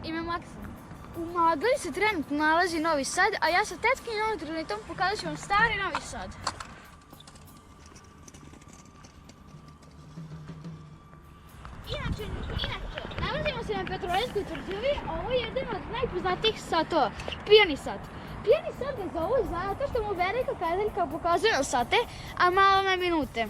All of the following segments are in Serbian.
ime Maksim. U magli se trenutno nalazi Novi Sad, a ja sa tetkim unutronitom pokazat ću vam stari Novi Sad. Inače, nalazimo se na Petrovaradinskoj tvrđavi, a ovo je jedan od najpoznatijih satova, pijani sat. Pijani sat ga zovu zato što mu velika kazaljka pokazuje na sate, a malo na minute.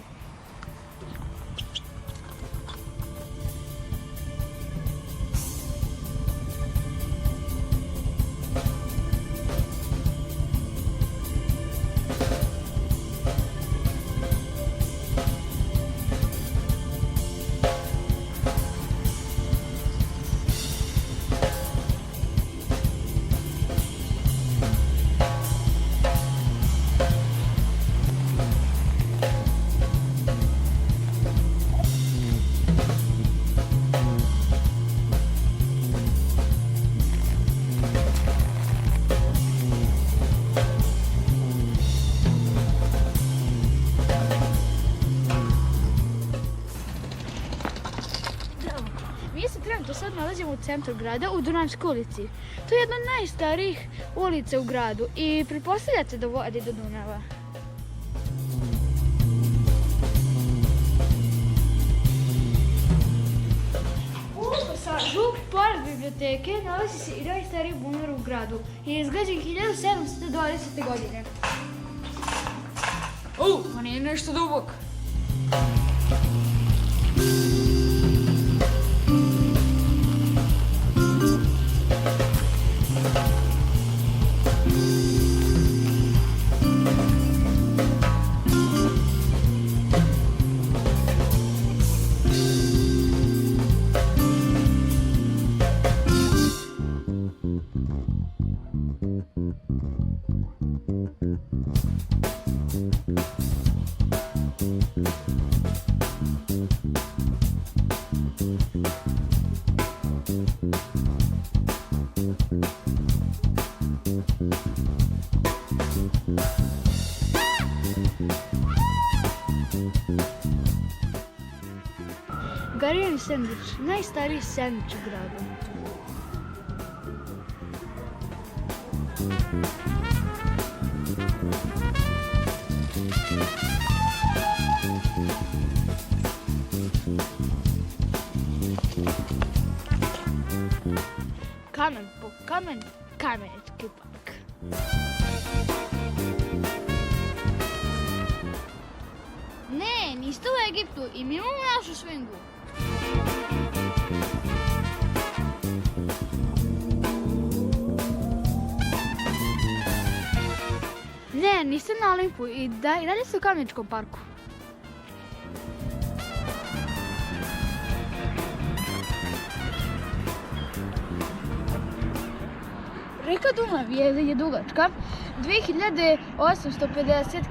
Mi se trenutno sad nalazimo u centru grada, u Dunavskoj ulici. To je jedna od najstarijih ulica u gradu i pretpostavljate da vodi do Dunava. U pasažu, pored biblioteke, nalazi se i najstariji bunar u gradu i je izgrađen 1720. godine. On je nešto dubok. Garijani sendvič, najstariji sendvič u gradu. Kamen po kamen, kamenitki park. Ne, niste u Egiptu i mi imamo našu svingu. Ne, niste na Olimpu i dalje ste u Kameničkom parku. Reka Dunav je dugačka 2850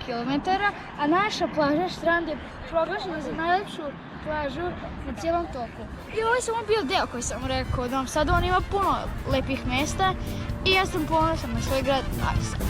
km, a naša plaža Strand je proglašena za najlepšu plažu na cijelom toku. I ovo je samo bio deo koji sam rekao, da vam sad on ima puno lepih mesta i ja sam ponosan na svoj grad Novi Sad.